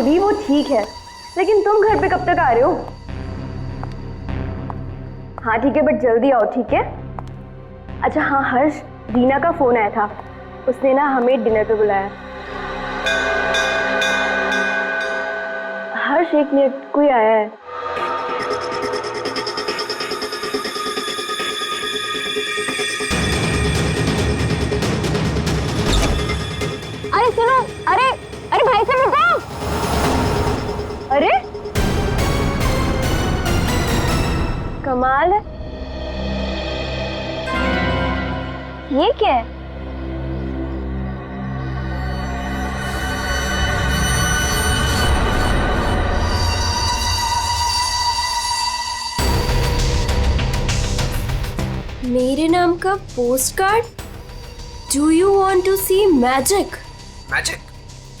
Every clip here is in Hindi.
बेबी वो ठीक है, लेकिन तुम घर पे कब तक आ रहे हो? हाँ ठीक है, बट जल्दी आओ, ठीक है? अच्छा हाँ हर्ष, दीना का फोन आया था, उसने ना हमें डिनर पे बुलाया। हर्ष एक मिनट, कोई आया है। अरे सुनो, अरे अरे भाई साहब रुको। अरे कमाल है, ये क्या है? मेरे नाम का postcard? Do you want to see magic? Magic?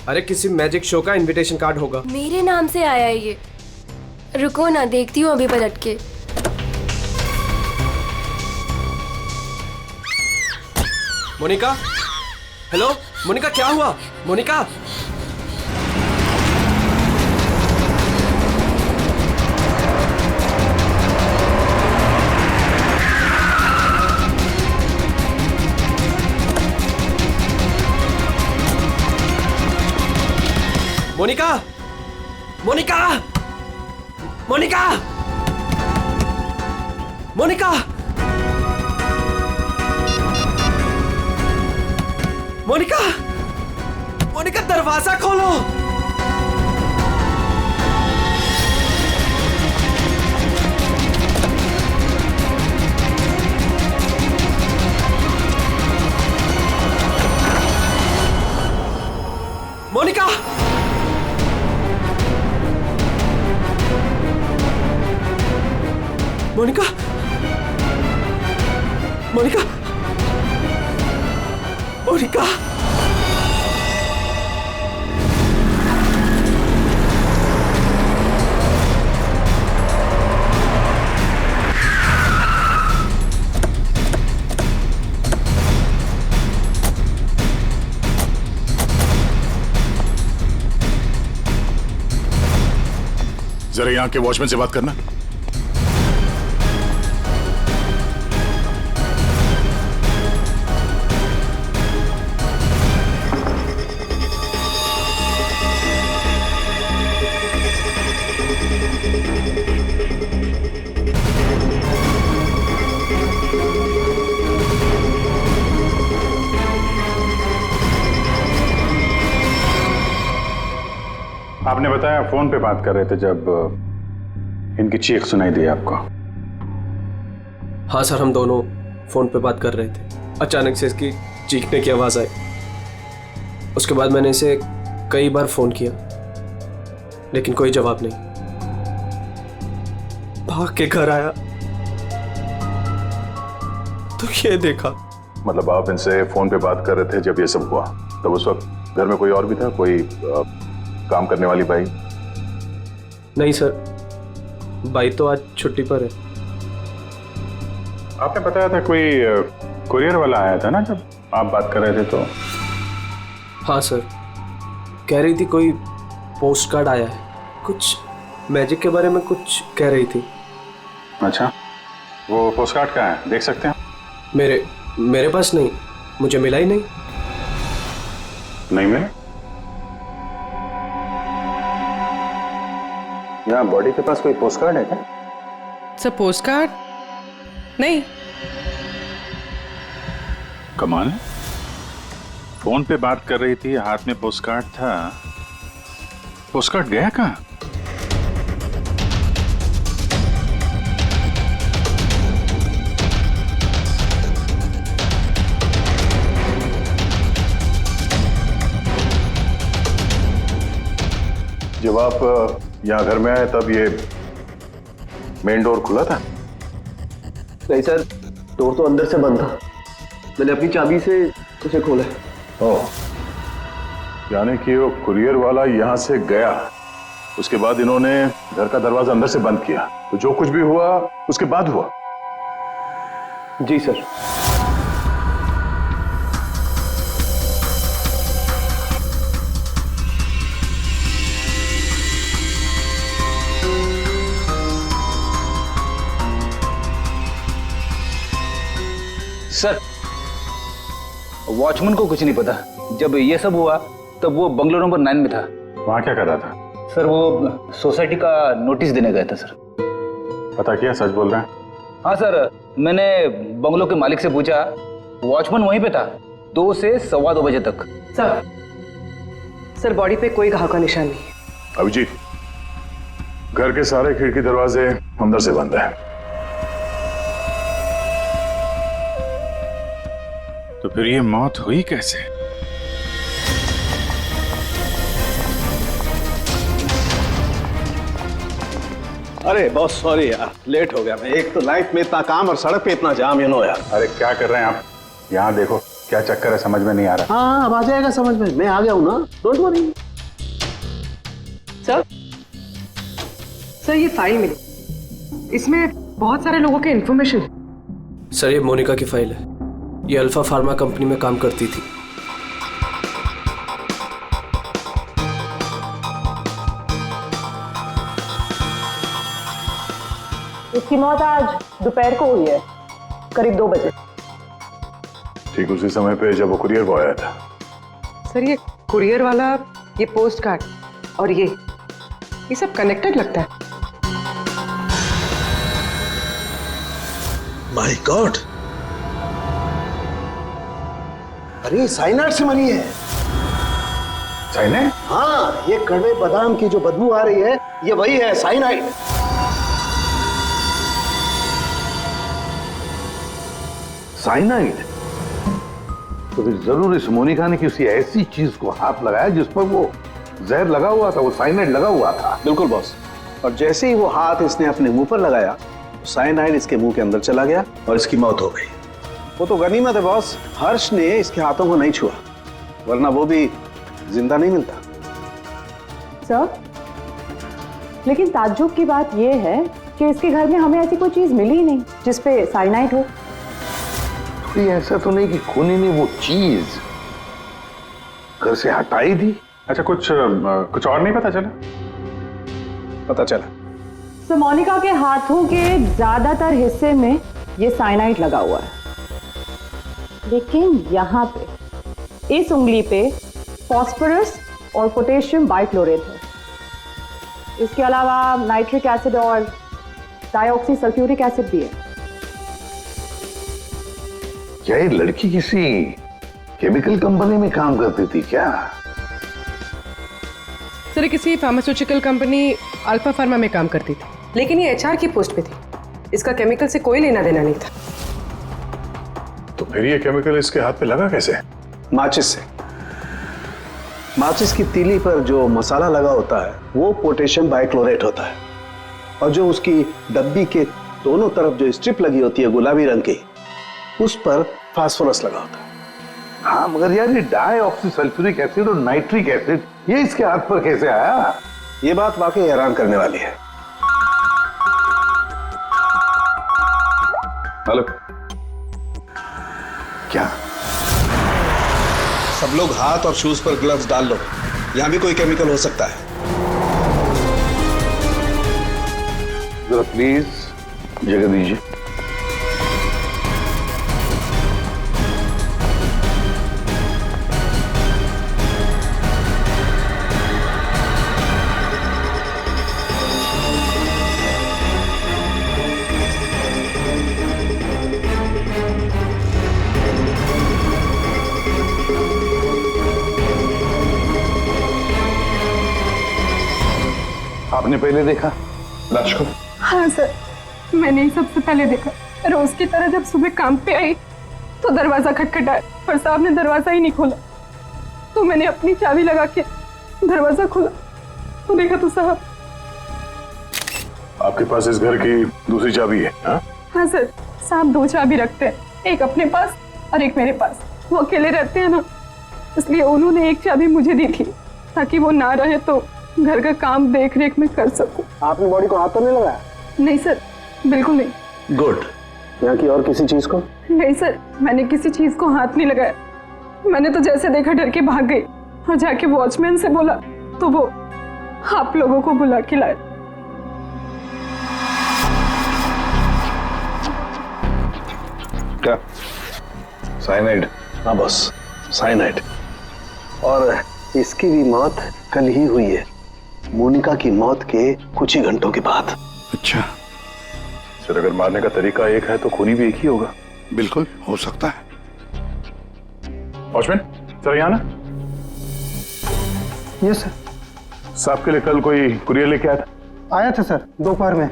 अरे किसी मैजिक शो का इनविटेशन कार्ड होगा। मेरे नाम से आया है ये। रुको ना, देखती हूँ अभी पलट के। मोनिका, हेलो मोनिका, क्या हुआ? मोनिका, मोनिका, मोनिका, मोनिका, मोनिका, मोनिका, मोनिका, दरवाजा खोलो। मोनिका, मोनिका, मोनिका, मोनिका, जरा यहाँ के वॉचमैन से बात करना। आपने बताया फोन पे बात कर रहे थे जब इनकी चीख सुनाई दी आपको। हाँ सर, हम दोनों फोन पे बात कर रहे थे। अचानक से इसकी चीखने की आवाज आई। उसके बाद मैंने इसे कई बार फोन किया, लेकिन कोई जवाब नहीं। भाग के घर आया तो ये देखा। मतलब आप इनसे फोन पे बात कर रहे थे जब ये सब हुआ, तब उस वक्त घर में कोई और भी था? कोई काम करने वाली बाई? नहीं सर, बाई तो आज छुट्टी पर है। आपने बताया था कोई कुरियर वाला आया था ना जब आप बात कर रहे थे तो? हाँ सर, कह रही थी कोई पोस्ट कार्ड आया है, कुछ मैजिक के बारे में कुछ कह रही थी। अच्छा, वो पोस्ट कार्ड कहाँ है, देख सकते हैं? मेरे पास नहीं, मुझे मिला ही नहीं। नहीं मिला? यहाँ बॉडी के पास कोई पोस्ट कार्ड है क्या? सर पोस्ट कार्ड नहीं। कमाल है, फोन पे बात कर रही थी, हाथ में पोस्ट कार्ड था। पोस्ट कार्ड गया कहाँ? जब आप यहाँ घर में आए तब ये मेन डोर खुला था? नहीं सर, डोर तो अंदर से बंद था, मैंने अपनी चाबी से उसे खोला। ओह, यानी कि वो कुरियर वाला यहाँ से गया, उसके बाद इन्होंने घर का दरवाजा अंदर से बंद किया, तो जो कुछ भी हुआ उसके बाद हुआ? जी सर। सर, वॉचमैन को कुछ नहीं पता। जब ये सब हुआ तब वो बंगलो नंबर 9 में था। वहाँ क्या कर रहा था? सर वो सोसाइटी का नोटिस देने गया था सर। पता किया, सच बोल रहे हैं? हाँ सर, मैंने बंगलो के मालिक से पूछा, वॉचमैन वहीं पे था 2 से 2:15 बजे तक। सर बॉडी पे कोई घाव का निशान नहीं है। अभिजीत, घर के सारे खिड़की दरवाजे अंदर से बंद है। तो फिर ये मौत हुई कैसे? अरे बहुत सॉरी यार, लेट हो गया मैं। एक तो लाइफ में इतना काम और सड़क पे इतना जाम यार। अरे क्या कर रहे हैं आप? यहाँ देखो क्या चक्कर है, समझ में नहीं आ रहा। हाँ अब आ जाएगा समझ में, मैं आ गया हूँ ना, डोंट वरी। सर ये फाइल मिली, इसमें बहुत सारे लोगों के इन्फॉर्मेशन। सर ये मोनिका की फाइल है। ये अल्फा फार्मा कंपनी में काम करती थी। इसकी मौत आज दोपहर को हुई है, करीब 2 बजे। ठीक उसी समय पे जब वो कुरियर बॉय आया था। सर ये कुरियर वाला, ये पोस्ट कार्ड और ये सब कनेक्टेड लगता है। माय गॉड, अरे साइनाइड से मरी है। साइनाइड? हाँ, ये कड़वे बादाम की जो बदबू आ रही है, ये वही है, साइनाइड। साइनाइड? तो फिर जरूर इस मोनिका ने किसी ऐसी चीज को हाथ लगाया जिस पर वो जहर लगा हुआ था, वो साइनाइड लगा हुआ था। बिल्कुल बॉस। और जैसे ही वो हाथ इसने अपने मुंह पर लगाया, साइनाइड इसके मुंह के अंदर चला गया और इसकी मौत हो गई। वो तो गनीमत है बॉस, हर्ष ने इसके हाथों को नहीं छुआ, वरना वो भी जिंदा नहीं मिलता। सर, लेकिन ताज्जुब की बात यह है कि इसके घर में हमें ऐसी कोई चीज मिली ही नहीं जिसपे साइनाइड हो। कोई ऐसा तो नहीं कि खूनी ने वो चीज घर से हटाई दी? अच्छा, कुछ और नहीं पता चला? पता चला। तो मोनिका के हाथों के ज्यादातर हिस्से में ये साइनाइड लगा हुआ है, लेकिन यहाँ पे इस उंगली पे फास्फोरस और पोटेशियम बाइक्लोरेट है। इसके अलावा नाइट्रिक एसिड और डाइऑक्सी सल्फ्यूरिक एसिड भी है। क्या ये लड़की किसी केमिकल कंपनी में काम करती थी क्या? सर किसी फार्मास्यूटिकल कंपनी अल्फा फार्मा में काम करती थी, लेकिन ये एचआर की पोस्ट पे थी। इसका केमिकल से कोई लेना देना नहीं था। तो फिर ये केमिकल इसके हाथ पे लगा कैसे? माचिस से। माचिस की तीली पर जो मसाला लगा होता है वो पोटेशियम बाइक्लोरेट होता है, और जो उसकी डब्बी के दोनों तरफ जो स्ट्रिप लगी होती है गुलाबी रंग की, उस पर फास्फोरस लगा होता है। हाँ, मगर यार ये डाइऑक्सी सल्फ्यूरिक एसिड और नाइट्रिक एसिड ये इसके हाथ पर कैसे आया? ये बात वाकई हैरान करने वाली है। हेलो, क्या? सब लोग हाथ और शूज पर ग्लव्स डाल लो, यहां भी कोई केमिकल हो सकता है। जरा प्लीज जगह दीजिए। आपने पहले देखा लाश को? हाँ सर, मैंने ही सबसे पहले देखा। रोज की तरह जब सुबह काम पे आई तो दरवाजा खटखटाया, पर साहब ने दरवाजा ही नहीं खोला। तो मैंने अपनी चाबी लगा के दरवाजा खोला तो देखा तो साहब। आपके पास इस घर की दूसरी चाबी है? हाँ सर, साहब 2 चाबी रखते हैं, एक अपने पास और एक मेरे पास। वो अकेले रहते हैं ना, इसलिए उन्होंने एक चाबी मुझे दी थी ताकि वो ना रहे तो घर का काम देख रेख में कर सकूं। आपने बॉडी को हाथ तो नहीं लगाया? नहीं सर, बिल्कुल नहीं। गुड। यहाँ की और किसी चीज को? नहीं सर, मैंने किसी चीज को हाथ नहीं लगाया। मैंने तो जैसे देखा डर के भाग गई और जाके वॉचमैन से बोला तो वो आप लोगों को बुला के लाए। क्या? साइनाइड। हाँ बॉस, साइनाइड। और इसकी भी मौत कल ही हुई है, मोनिका की मौत के कुछ ही घंटों के बाद। अच्छा, सर अगर मारने का तरीका एक है तो खूनी भी एक ही होगा। बिल्कुल हो सकता है। वॉचमैन सर यहाँ ना। Yes sir. साहब के लिए कल कोई कुरियर लेके आया था? आया था सर, दोपहर में।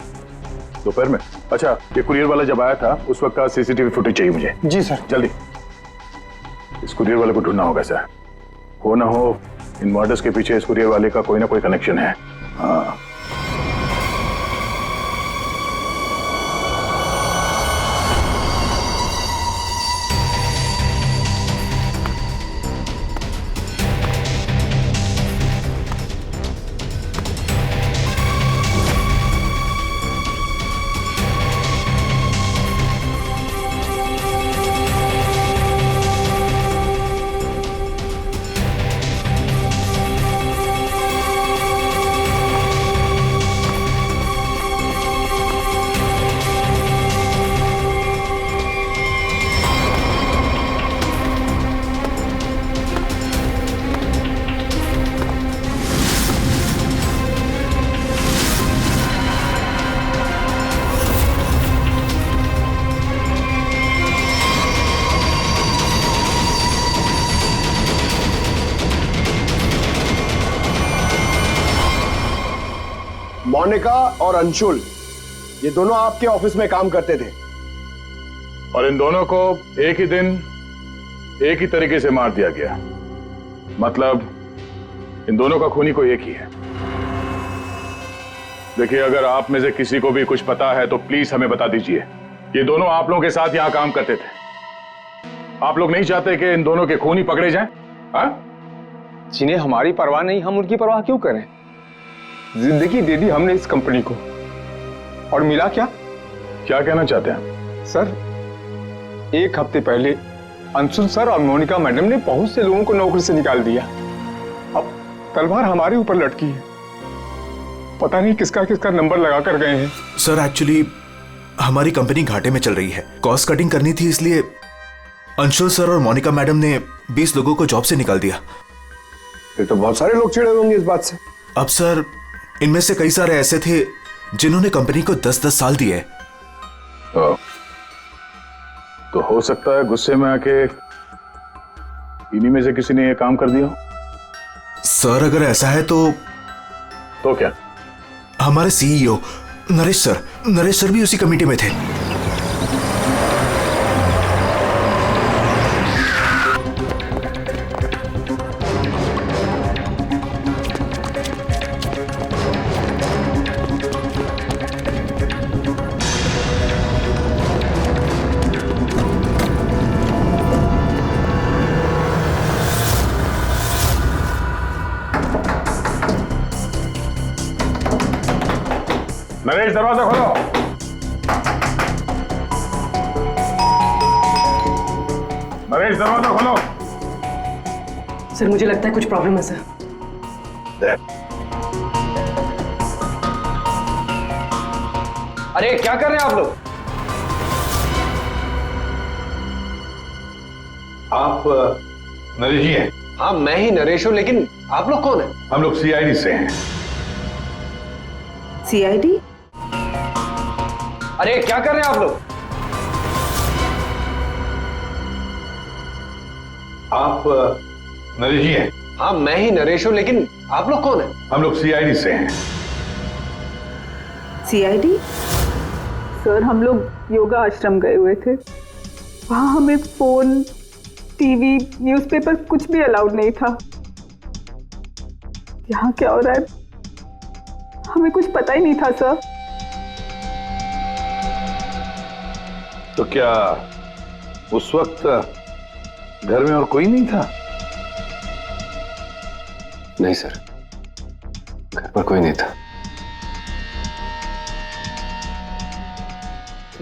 दोपहर में? अच्छा, ये कुरियर वाला जब आया था उस वक्त का सीसीटीवी फुटेज चाहिए मुझे। जी सर। जल्दी। इस कुरियर वाले को ढूंढना होगा सर। हो ना हो इन मर्डर्स के पीछे इस कुरियर वाले का कोई ना कोई कनेक्शन है। हाँ। मोनिका और अंशुल, ये दोनों आपके ऑफिस में काम करते थे और इन दोनों को एक ही दिन एक ही तरीके से मार दिया गया। मतलब इन दोनों का खूनी कोई एक ही है। देखिए, अगर आप में से किसी को भी कुछ पता है तो प्लीज हमें बता दीजिए। ये दोनों आप लोगों के साथ यहां काम करते थे। आप लोग नहीं चाहते कि इन दोनों के खूनी पकड़े जाएं? जिन्हें हमारी परवाह नहीं, हम उनकी परवाह क्यों करें? जिंदगी दे दी हमने इस कंपनी को, और मिला क्या? क्या कहना चाहते हैं सर, एक हफ्ते पहले अंशुल सर और मोनिका मैडम ने बहुत से लोगों को नौकरी से निकाल दिया। अब तलवार हमारे ऊपर लटकी है। पता नहीं किसका किसका नंबर लगा कर गए हैं। सर एक्चुअली हमारी कंपनी घाटे में चल रही है, कॉस्ट कटिंग करनी थी, इसलिए अंशुल सर और मोनिका मैडम ने 20 लोगों को जॉब से निकाल दिया। फिर तो बहुत सारे लोग चिढ़े होंगे इस बात से। अब सर, इनमें से कई सारे ऐसे थे जिन्होंने कंपनी को 10-10 साल दिए। तो हो सकता है गुस्से में आके इन्हीं में से किसी ने ये काम कर दिया। सर अगर ऐसा है तो क्या? हमारे सीईओ नरेश सर भी उसी कमेटी में थे। नरेश, दरवाजा खोलो। नरेश, दरवाजा खोलो। सर मुझे लगता है कुछ प्रॉब्लम है सर। अरे क्या कर रहे हैं आप लोग? आप नरेश जी हैं? हाँ मैं ही नरेश हूं, लेकिन आप लोग कौन हैं? हम लोग सीआईडी से हैं। सीआईडी? अरे क्या कर रहे हैं आप लोग? आप नरेश जी हैं? हाँ मैं ही नरेश हूं, लेकिन आप लोग कौन हैं? हम लोग सीआईडी से हैं। सीआईडी? सर हम लोग योगा आश्रम गए हुए थे, वहां हमें फोन, टीवी, न्यूज़पेपर कुछ भी अलाउड नहीं था। यहाँ क्या हो रहा है हमें कुछ पता ही नहीं था सर। तो क्या उस वक्त घर में और कोई नहीं था? नहीं सर, घर पर कोई नहीं था।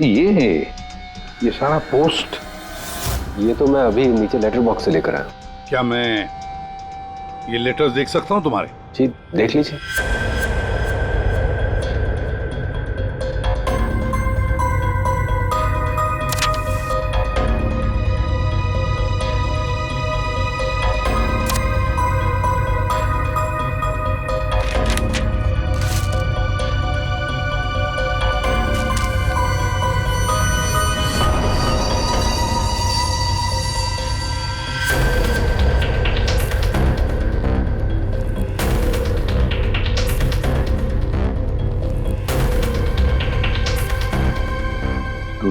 ये सारा पोस्ट? ये तो मैं अभी नीचे लेटर बॉक्स से लेकर आया। क्या मैं ये लेटर्स देख सकता हूं तुम्हारे? जी देख लीजिए।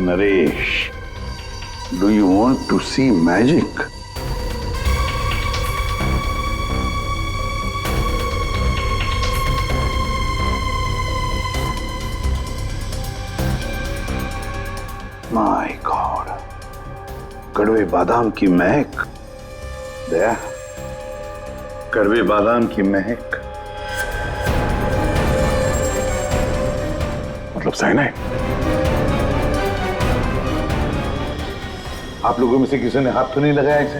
Naresh, do you want to see magic? My god, कड़वे बादाम की महक। दया, कड़वे बादाम की महक मतलब साइनाइड। आप लोगों में से किसी ने हाथ तो नहीं लगाया इसे?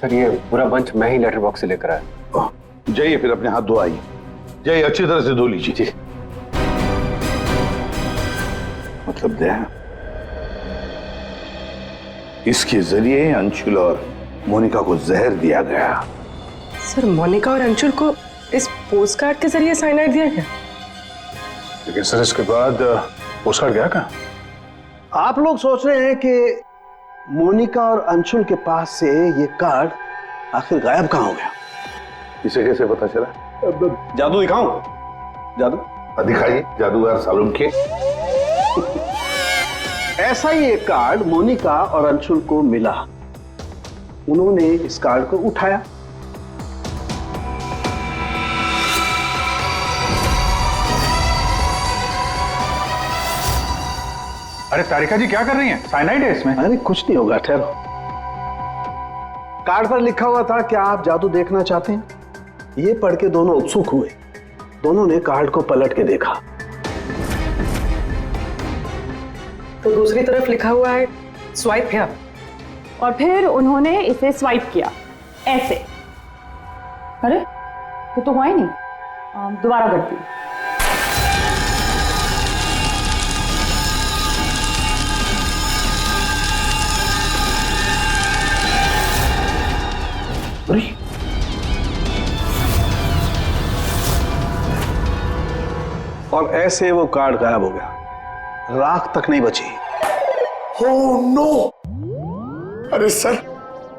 सर ये पूरा बंच मैं ही लेटर बॉक्स से लेकर आया। जाइए फिर अपने हाथ धो आइए, जाइए अच्छी तरह से धो लीजिए। मतलब दया, इसके जरिए अंशुल और मोनिका को जहर दिया गया। सर मोनिका और अंशुल को इस पोस्टकार्ड के जरिए साइनाइड दिया गया? लेकिन सर इसके बाद पोस्टकार्ड गया कहाँ? आप लोग सोच रहे हैं कि मोनिका और अंशुल के पास से ये कार्ड आखिर गायब कहाँ हो गया? इसे कैसे पता चला? जादू दिखाऊं? जादू दिखाइए, जादूगर सालुम के। ऐसा ही एक कार्ड मोनिका और अंशुल को मिला। उन्होंने इस कार्ड को उठाया। अरे तारिका जी क्या कर रही हैं? साइनाइड है इसमें। अरे कुछ नहीं होगा, ठहरो। कार्ड पर लिखा हुआ था क्या आप जादू देखना चाहते हैं? ये पढ़ के दोनों उत्सुक हुए। दोनों ने कार्ड को पलट के देखा तो दूसरी तरफ लिखा हुआ है स्वाइप हियर। और फिर उन्होंने इसे स्वाइप किया ऐसे। अरे ये तो हुआ ही नहीं। दोबारा करती हूँ। और ऐसे वो कार्ड गायब हो गया, राख तक नहीं बची। Oh no! अरे सर,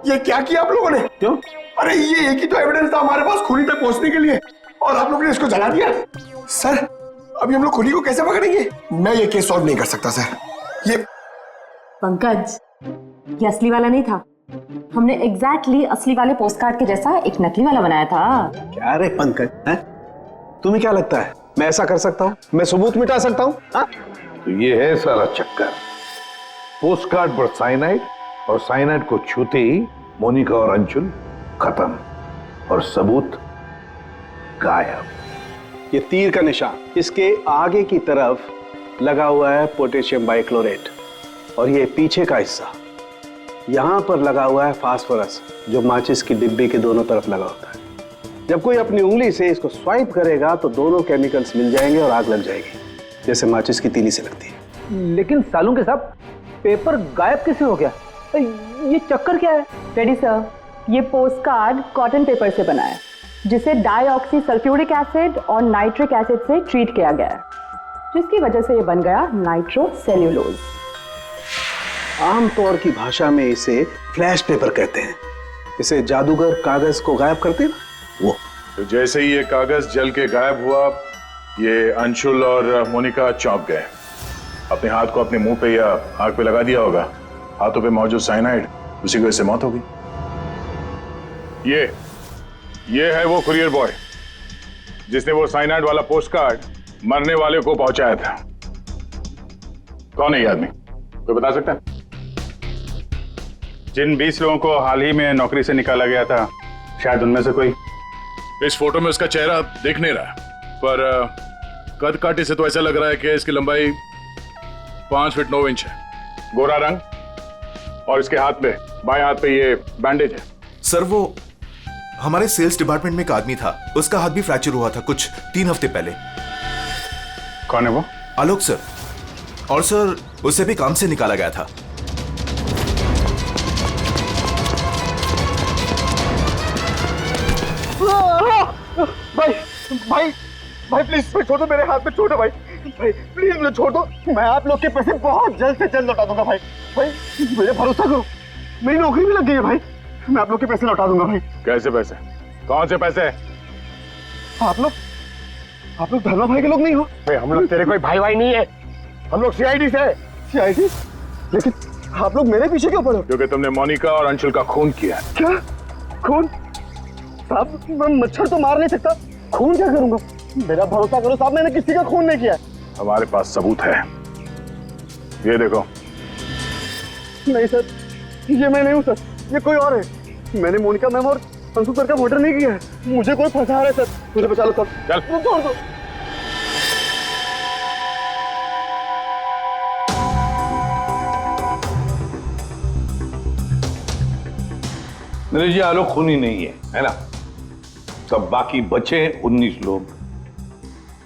ये क्या किया आप लोगों ने? क्यों? अरे ये एक ही तो एविडेंस था हमारे पास खुली तक पहुंचने के लिए, और आप लोगों ने इसको जला दिया। सर, अभी हम लोग खुली को कैसे पकड़ेंगे? मैं ये केस सॉल्व नहीं कर सकता सर। ये पंकज, ये असली वाला नहीं था। हमने एग्जैक्टली असली वाले पोस्टकार्ड के जैसा एक नकली वाला बनाया था। क्या रे पंकज, हैं? तुम्हें क्या लगता है मैं ऐसा कर सकता हूँ? मैं सबूत मिटा सकता हूँ? तो ये है सारा चक्कर। पोस्टकार्ड पर साइनाइड, और साइनाइड को छूते ही मोनिका और अंशुल खत्म, और सबूत गायब। ये तीर का निशान इसके आगे की तरफ लगा हुआ है पोटेशियम बाइक्लोरेट, और ये पीछे का हिस्सा यहां पर लगा हुआ है फास्फोरस, जो माचिस की डिब्बी के दोनों तरफ लगा होता है। जब कोई अपनी उंगली से इसको स्वाइप करेगा तो दोनों केमिकल्स मिल जाएंगे और आग लग जाएगी, जैसे माचिस की तीली से लगती है। लेकिन सालों के साथ पेपर गायब कैसे हो गया? ये चक्कर क्या है? रेडी सर, ये पोस्टकार्ड कॉटन पेपर से बना है, जिसे डाईऑक्सी सल्फ्यूरिक एसिड और नाइट्रिक एसिड से ट्रीट किया गया है, जिसकी वजह से ये बन गया नाइट्रोसेल्यूलोज। आमतौर की भाषा में इसे फ्लैश पेपर कहते हैं। इसे जादूगर कागज को गायब करते हैं वो। तो जैसे ही ये कागज जल के गायब हुआ, ये अंशुल और मोनिका चौंक गए। अपने हाथ को अपने मुंह पे या आग पे लगा दिया होगा। हाथों पे मौजूद साइनाइड, उसी की वजह से मौत हो गई। ये है वो कुरियर बॉय जिसने वो साइनाइड वाला पोस्टकार्ड मरने वाले को पहुंचाया था। कौन है ये आदमी? कोई बता सकता है? जिन 20 लोगों को हाल ही में नौकरी से निकाला गया था, शायद उनमें से कोई। इस फोटो में उसका चेहरा दिख नहीं रहा, पर कद काटे से तो ऐसा लग रहा है कि इसकी लंबाई 5 फीट 9 इंच है। गोरा रंग, और इसके हाथ पे, बाएं हाथ पे ये बैंडेज है। सर वो हमारे सेल्स डिपार्टमेंट में एक आदमी था, उसका हाथ भी फ्रैक्चर हुआ था कुछ 3 हफ्ते पहले। कौन है वो? आलोक सर। और सर उसे भी काम से निकाला गया था। भाई प्लीज छोड़ दो, मेरे हाथ में छोड़ दो भाई प्लीज मुझे छोड़ दो। मैं आप लोग के पैसे बहुत जल्द से जल्द लौटा दूंगा भाई मुझे भरोसा करो, मेरी नौकरी भी लग गई है भाई। मैं आप लोग के पैसे लौटा दूंगा भाई। कैसे पैसे? कौन से पैसे? आप लोग धर्मा भाई के लोग नहीं हो? भाई हम लोग तेरे कोई भाई नहीं है, हम लोग सीआईडी से। सीआईडी? लेकिन आप लोग मेरे पीछे क्यों पड़े हो? क्योंकि तुमने मोनिका और अंशुल का खून किया है। क्या खून? साहब मैं मच्छर तो मार नहीं सकता, खून क्या करूंगा? मेरा भरोसा करो साहब, मैंने किसी का खून नहीं किया। हमारे पास सबूत है, ये देखो। नहीं सर, ये मैं नहीं हूँ सर, ये कोई और है। मैंने मोनिका मैम और अंशु सर का मर्डर नहीं किया है। मुझे कोई फंसा रहा है सर, मुझे बचा लो सर। चल छोड़ दो। नरेश जी, आलोक खूनी नहीं है ना? तब बाकी बचे 19 लोग,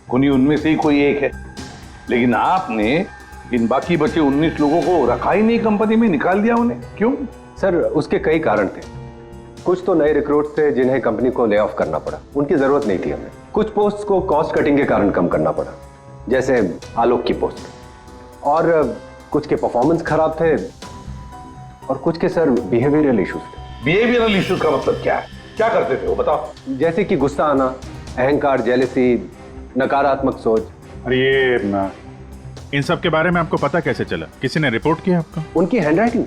खूनी उनमें से ही कोई एक है। लेकिन आपने इन बाकी बचे 19 लोगों को रखा ही नहीं कंपनी में, निकाल दिया उन्हें, क्यों? सर उसके कई कारण थे। कुछ तो नए रिक्रूट थे जिन्हें कंपनी को ले ऑफ करना पड़ा, उनकी जरूरत नहीं थी हमें। कुछ पोस्ट को कॉस्ट कटिंग के कारण कम करना पड़ा, जैसे आलोक की पोस्ट। और कुछ के परफॉर्मेंस खराब थे और कुछ के सर बिहेवियरल इश्यूज थे। बिहेवियरल इश्यूज का मतलब क्या है? क्या करते थे वो बताओ? जैसे कि गुस्सा आना, अहंकार, जेलसी, नकारात्मक सोच। अरे ये इन सब के बारे में आपको पता कैसे चला? किसी ने रिपोर्ट किया आपको? उनकी हैंडराइटिंग।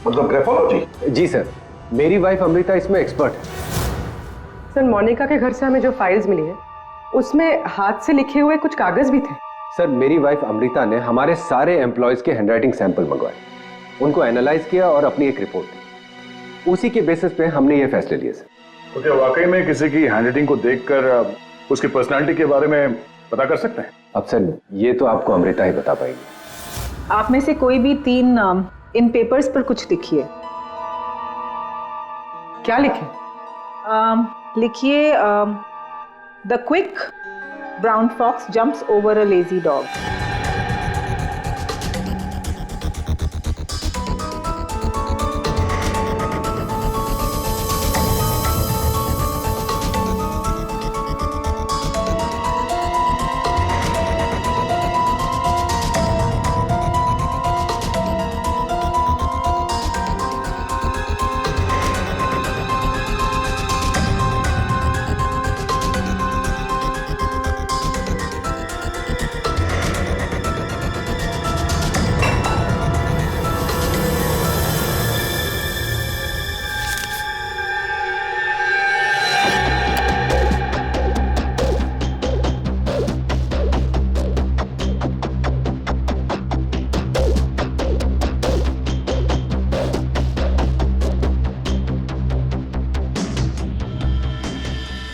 मतलब ग्राफोलॉजी? जी सर, मेरी वाइफ अमृता इसमें एक्सपर्ट है। सर मोनिका के घर से हमें जो फाइल्स मिली है उसमें हाथ से लिखे हुए कुछ कागज भी थे। सर मेरी वाइफ अमृता ने हमारे सारे एम्प्लॉयज के हैंडराइटिंग सैंपल मंगवाए, उनको एनालाइज किया और अपनी एक रिपोर्ट दी। उसी के बेसिस पे हमने ये फैसले लिए सर। तो क्या वाकई में किसी की हैंडराइटिंग को देखकर उसकी पर्सनालिटी के बारे में पता कर सकते हैं? अब सर ये तो आपको अमृता ही बता पाएगी। आप में से कोई भी 3 इन पेपर्स पर कुछ लिखिए। क्या लिखे? लिखिए the quick brown fox jumps over a lazy dog.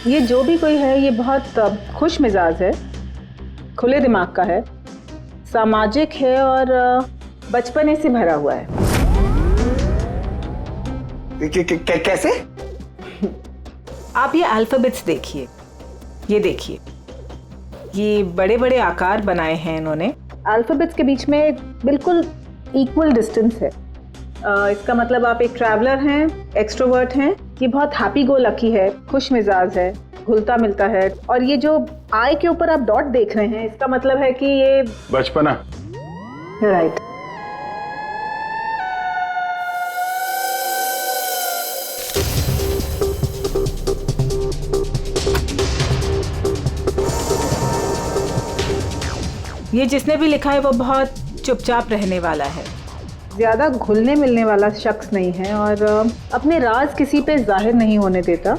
ये जो भी कोई है ये बहुत खुश मिजाज है, खुले दिमाग का है, सामाजिक है और बचपने से भरा हुआ है। कैसे? आप ये अल्फाबेट्स देखिए, ये देखिए, ये बड़े बड़े आकार बनाए हैं इन्होंने। अल्फाबेट्स के बीच में बिल्कुल इक्वल डिस्टेंस है। इसका मतलब आप एक ट्रैवलर हैं, एक्सट्रोवर्ट हैं, ये बहुत हैप्पी गो लकी है, खुश मिजाज है, घुलता मिलता है। और ये जो आई के ऊपर आप डॉट देख रहे हैं इसका मतलब है कि ये बचपना। राइट। ये जिसने भी लिखा है वो बहुत चुपचाप रहने वाला है, ज़्यादा घुलने मिलने वाला शख्स नहीं है और अपने राज किसी पे जाहिर नहीं होने देता।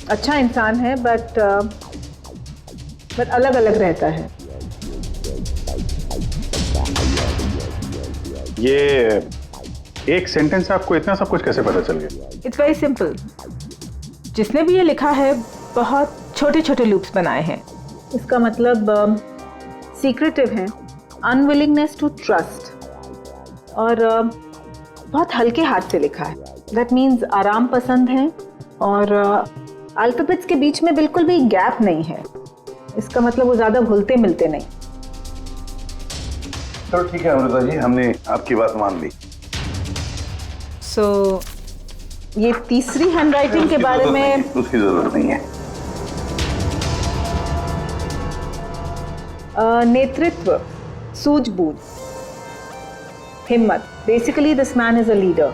अच्छा इंसान है बट अलग अलग रहता है। ये एक सेंटेंस आपको इतना सब कुछ कैसे पता चल गया? It's very simple. जिसने भी ये लिखा है बहुत छोटे छोटे लूप्स बनाए हैं। इसका मतलब सीक्रेटिव है, अनविलिंगनेस टू ट्रस्ट, और बहुत हल्के हाथ से लिखा है। दैट मीन्स आराम पसंद है और अल्फाबेट्स के बीच में बिल्कुल भी गैप नहीं है। इसका मतलब वो ज़्यादा घुलते मिलते नहीं। चलो ठीक है अमृता जी, हमने आपकी बात मान ली। सो ये तीसरी हैंडराइटिंग के बारे में उसकी जरूरत नहीं है। नेतृत्व, सूझबूझ, हिम्मत। Basically this man is a leader.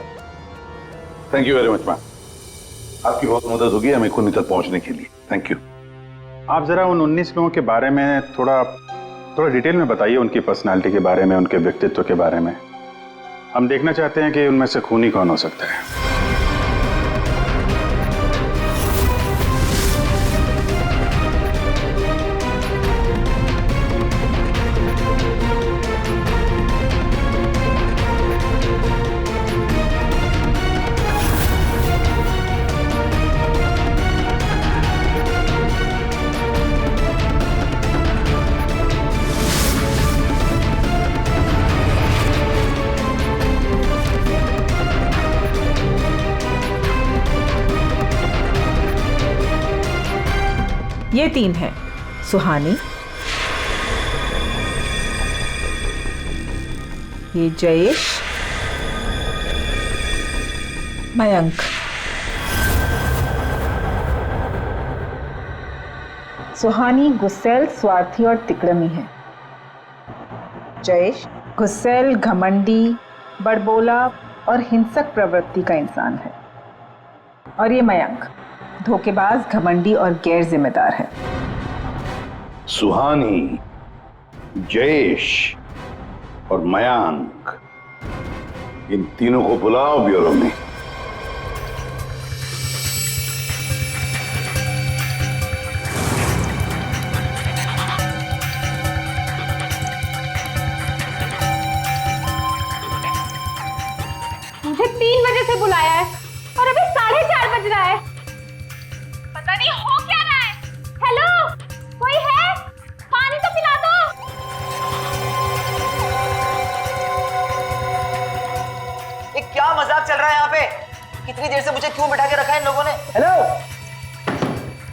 Thank you very much ma'am, आपकी बहुत मदद होगी हमें खूनी तक पहुंचने के लिए। Thank you. आप जरा उन 19 लोगों के बारे में थोड़ा डिटेल में बताइए, उनकी पर्सनालिटी के बारे में, उनके व्यक्तित्व के बारे में। हम देखना चाहते हैं कि उनमें से खूनी कौन हो सकता है। ये 3 हैं, सुहानी, ये जयेश, मयंक। सुहानी गुस्सैल, स्वार्थी और तिकड़मी है। जयेश गुस्सैल, घमंडी, बड़बोला और हिंसक प्रवृत्ति का इंसान है। और ये मयंक धोखेबाज, घमंडी और गैर जिम्मेदार है। सुहानी, जयेश और मयांक, इन तीनों को बुलाओ ब्यूरो में। मुझे 3 बजे से बुलाया है और अभी 4:30 बज रहा है। पता नहीं हो क्या रहा है। हेलो, कोई है? पानी तो पिला दो। ये क्या मजाक चल रहा है यहाँ पे? कितनी देर से मुझे क्यों बिठा के रखा है इन लोगों ने? हेलो,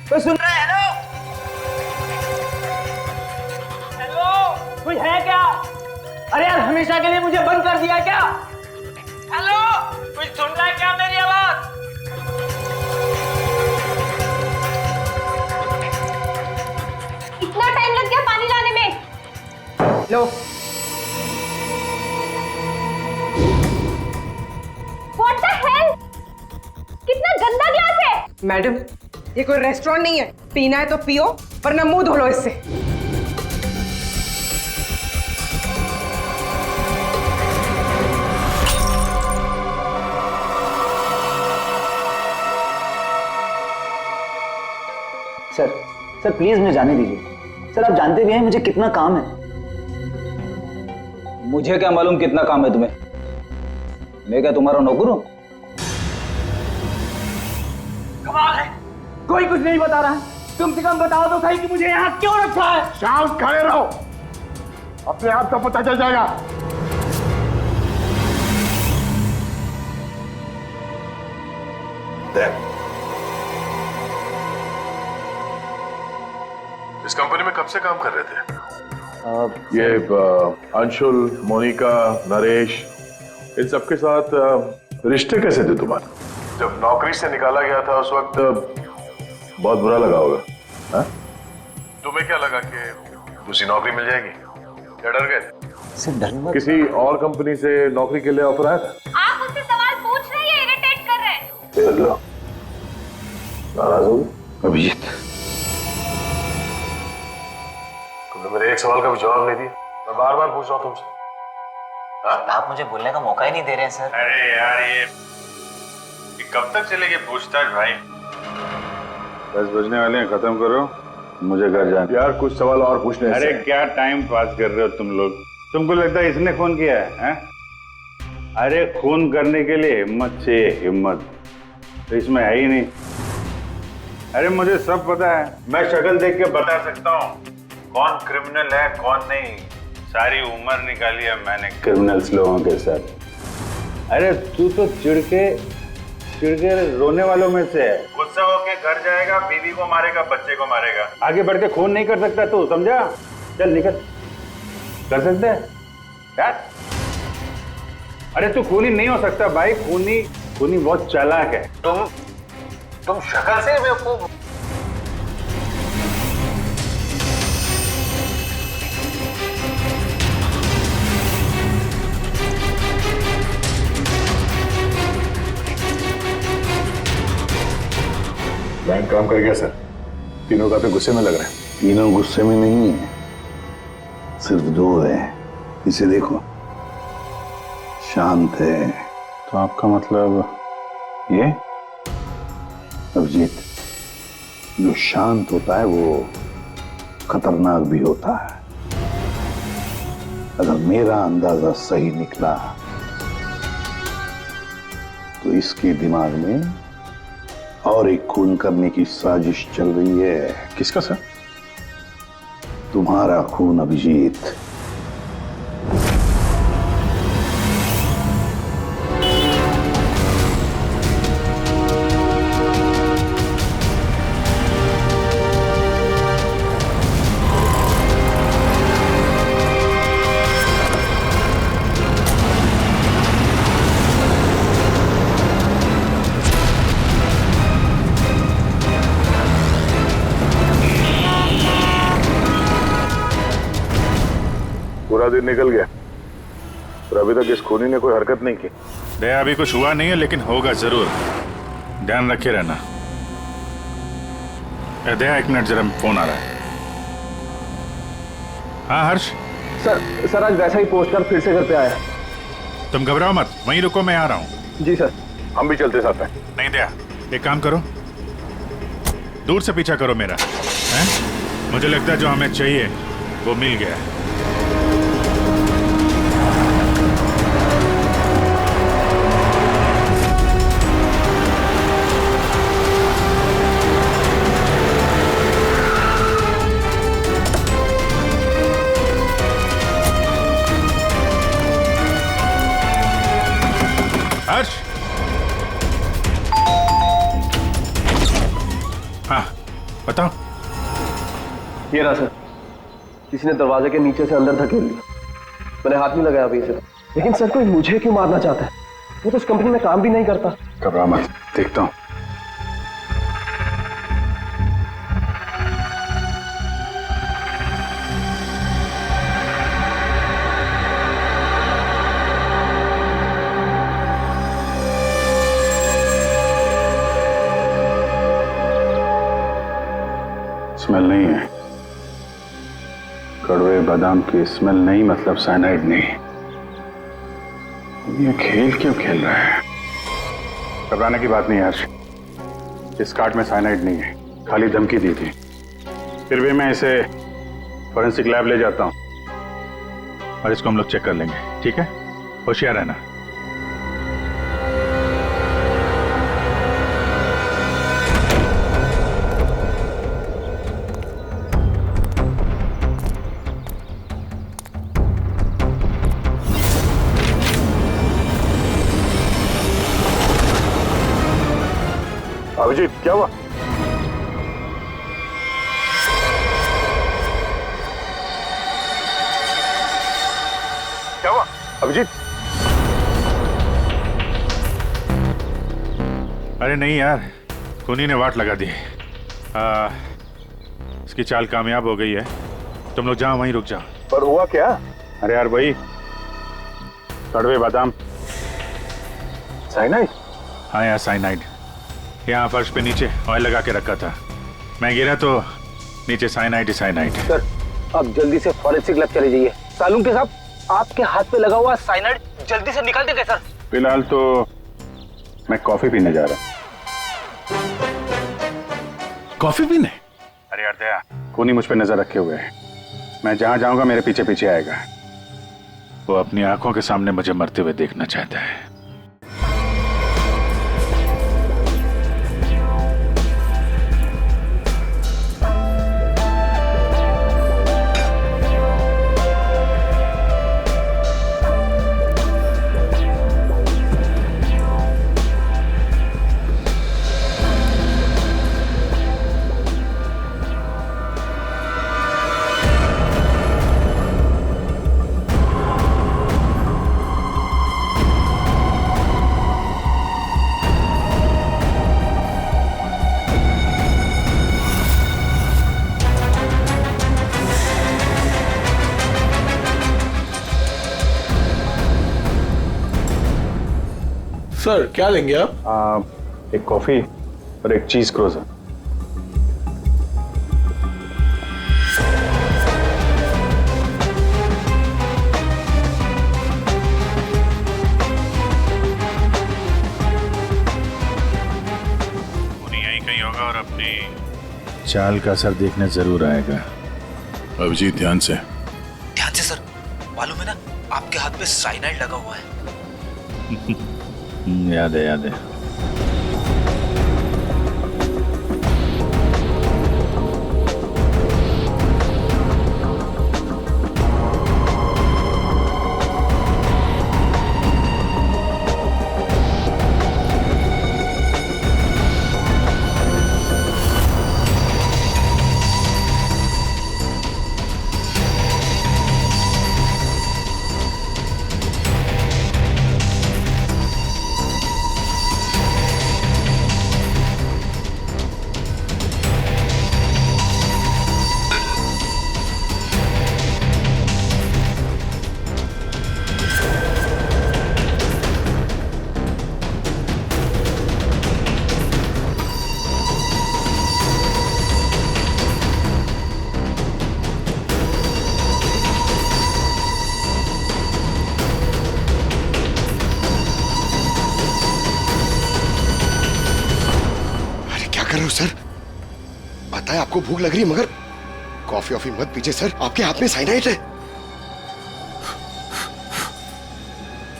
कोई सुन रहा है? हेलो, हेलो, कोई है क्या? अरे यार, हमेशा के लिए मुझे बंद कर दिया क्या? हेलो, कोई सुन रहा है क्या मेरी आवाज? इतना टाइम लग गया पानी लाने में। लो। What the hell? कितना गंदा ग्लास है। मैडम, ये कोई रेस्टोरेंट नहीं है। पीना है तो पियो, वरना मुंह धो लो इससे। सर प्लीज मुझे जाने दीजिए। सर आप जानते भी हैं मुझे कितना काम है। मुझे क्या मालूम कितना काम है तुम्हें? मैं क्या तुम्हारा नौकर हूं? कमाल है, कोई कुछ नहीं बता रहा है। कम से कम बताओ तो सही कि मुझे यहाँ क्यों रखा है। शांत खड़े रहो, अपने आप का पता चल जाएगा। इस कंपनी में कब से काम कर रहे थे? ये अंशुल, मोनिका, नरेश, इन सबके साथ रिश्ते कैसे थे तुम्हारे? जब नौकरी से निकाला गया था उस वक्त बहुत बुरा लगा होगा, हाँ? तुम्हें क्या लगा कि दूसरी नौकरी मिल जाएगी? क्या डर गए? किसी और कंपनी से नौकरी के लिए ऑफर आया था? आप मुझसे सवाल पूछ रहे हैं, इरिटेट कर रहे हैं। नाराज हो गए? अभिजीत, तुमने मेरे एक सवाल का भी जवाब नहीं दिया। मैं बार बार पूछ रहा हूँ तुमसे। आप मुझे बोलने का मौका ही नहीं दे रहे हैं सर। अरे यार, ये कब तक चलेगी पूछताछ भाई? 10 बजने वाले हैं, खत्म करो, मुझे घर जाना। यार कुछ सवाल और पूछने। अरे क्या टाइम पास कर रहे हो तुम लोग? तुमको लगता है इसने खून किया है? अरे खून करने के लिए हिम्मत चाहिए, हिम्मत तो इसमें है ही नहीं। अरे मुझे सब पता है, मैं शक्ल देख के बता सकता हूँ कौन क्रिमिनल है कौन नहीं। सारी उम्र निकाली है मैंने क्रिमिनल्स लोगों के साथ। अरे तू तो चिढ़ के रोने वालों में से है। गुस्सा होके घर जाएगा, बीवी को मारेगा, बच्चे को मारेगा, आगे बढ़ के खून नहीं कर सकता तू, समझा? चल निकल, कर सकते है यार? अरे तू खूनी नहीं हो सकता भाई, खूनी बहुत चालाक है। तुम शक्ल से बेवकूफ। बैंक काम कर गया सर। तीनों का तो गुस्से में लग रहे हैं। तीनों गुस्से में नहीं है, सिर्फ 2 है। इसे देखो, शांत है तो आपका मतलब ये? अभिजीत, जो शांत होता है वो खतरनाक भी होता है। अगर मेरा अंदाजा सही निकला तो इसके दिमाग में और एक खून करने की साजिश चल रही है। किसका सर? तुम्हारा खून अभिजीत। पूरा दिन निकल गया और अभी तक इस खूनी ने कोई हरकत नहीं की। दया अभी कुछ हुआ नहीं है, लेकिन होगा जरूर, ध्यान रखे रहना। दया एक मिनट, जरा फोन आ रहा है। हाँ हर्ष। सर आज वैसा ही पोस्टर फिर से घर पे आया। तुम घबराओ मत, वहीं रुको, मैं आ रहा हूँ। जी सर। हम भी चलते साथ हैं। नहीं दया, एक काम करो, दूर से पीछा करो मेरा, हैं? मुझे लगता है जो हमें चाहिए वो मिल गया है। हर्ष। हाँ बताओ। ये रहा सर, किसी ने दरवाजे के नीचे से अंदर धकेल लिया। मैंने हाथ नहीं लगाया अभी से, लेकिन सर कोई मुझे क्यों मारना चाहता है? वो तो उस कंपनी में काम भी नहीं करता। घबरा मत, देखता हूँ। स्मेल नहीं है, कड़वे बादाम की स्मेल नहीं, मतलब साइनाइड नहीं। ये खेल क्यों खेल रहा है? घबराने की बात नहीं है हर्ष, इस कार्ड में साइनाइड नहीं है, खाली धमकी दी थी। फिर भी मैं इसे फॉरेंसिक लैब ले जाता हूं और इसको हम लोग चेक कर लेंगे, ठीक है? होशियार रहना। अभिजीत क्या हुआ? क्या हुआ अभिजीत? अरे नहीं यार, खूनी ने वाट लगा दी। इसकी चाल कामयाब हो गई है। तुम लोग जाओ, वहीं रुक जाओ। पर हुआ क्या? अरे यार वही कड़वे बादाम, साइनाइड। हाँ यार साइनाइड, यहाँ फर्श पे नीचे ऑयल लगा के रखा था, मैं गिरा तो नीचे साइनाइड ही साइनाइड। सर आप जल्दी से फॉरेंसिक लैब चले जाइए। सालून के साहब, आपके हाथ पे लगा हुआ साइनाइड जल्दी से निकाल देंगे सर। फिलहाल तो मैं कॉफी पीने जा रहा। कॉफी पीने? अरे यार दया, खूनी मुझ पे नजर रखे हुए है। मैं जहां जाऊंगा मेरे पीछे पीछे आएगा। वो अपनी आंखों के सामने मुझे मरते हुए देखना चाहता है। सर क्या लेंगे आप? एक कॉफी और एक चीज क्रोजर। चाल का असर देखने जरूर आएगा। अभिजीत ध्यान से। ध्यान से सर। मालूम है ना, आपके हाथ पे साइनाइड लगा हुआ है। याद है, याद है। सर पता है आपको भूख लग रही है, मगर कॉफी ऑफी मत पीजिए सर, आपके हाथ में साइनाइड है।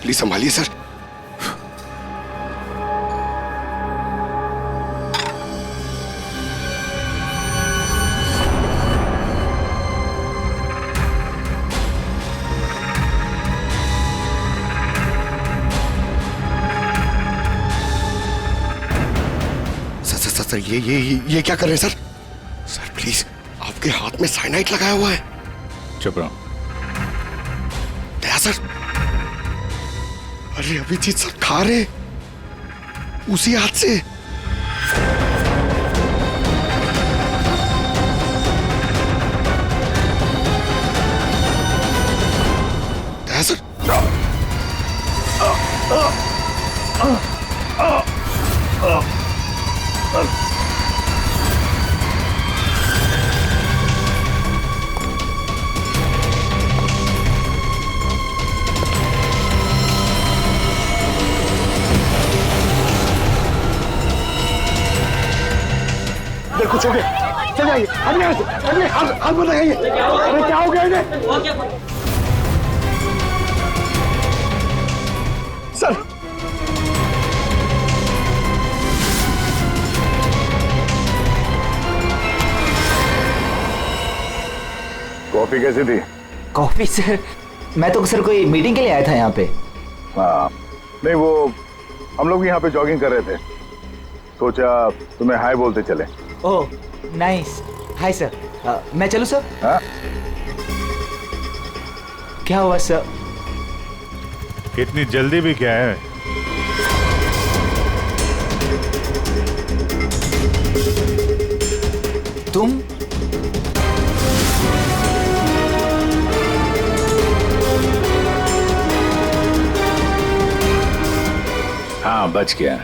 Please संभालिए sir. सर ये क्या कर रहे हैं सर? सर प्लीज, आपके हाथ में साइनाइड लगाया हुआ है। चुप रहो। दया सर, अरे अभिजीत सर खा रहे उसी हाथ से। दया सर, कुछ हो गया, चल जाइए। अरे हाथ मत लगाइए। अरे क्या हो गया इन्हें? सर कॉफी कैसी थी? कॉफी सर, मैं तो सर कोई मीटिंग के लिए आया था यहाँ पे। हाँ नहीं, वो हम लोग यहाँ पे जॉगिंग कर रहे थे, सोचा तुम्हें हाय बोलते चले। Oh nice, hi sir. मैं चलूं सर? हाँ? क्या हुआ सर? इतनी जल्दी भी क्या है? तुम? हाँ बच गया।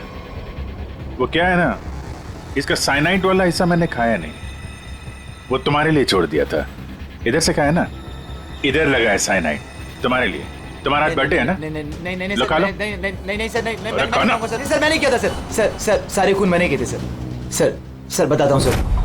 वो क्या है ना, इसका साइनाइड वाला हिस्सा मैंने खाया नहीं, वो तुम्हारे लिए छोड़ दिया था। इधर से खाया ना, इधर लगा है साइनाइड तुम्हारे लिए। तुम्हारा आज बर्थडे है ना? नहीं नहीं नहीं नहीं लगा लो। नहीं सर, नहीं सर मैंने किया था सर। सारे खून मैंने किए थे सर बताता हूँ सर।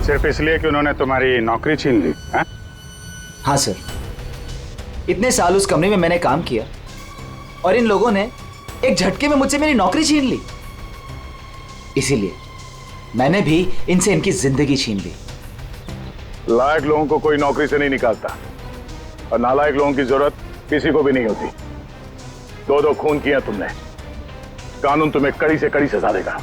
सिर्फ इसलिए कि उन्होंने तुम्हारी नौकरी छीन ली? हाँ सर, इतने साल उस कंपनी में मैंने काम किया और इन लोगों ने एक झटके में मुझसे मेरी नौकरी छीन ली। इसीलिए मैंने भी इनसे इनकी जिंदगी छीन ली। लायक लोगों को कोई नौकरी से नहीं निकालता, और नालायक लोगों की जरूरत किसी को भी नहीं होती। दो खून किया तुमने, कानून तुम्हें कड़ी से कड़ी सजा देगा।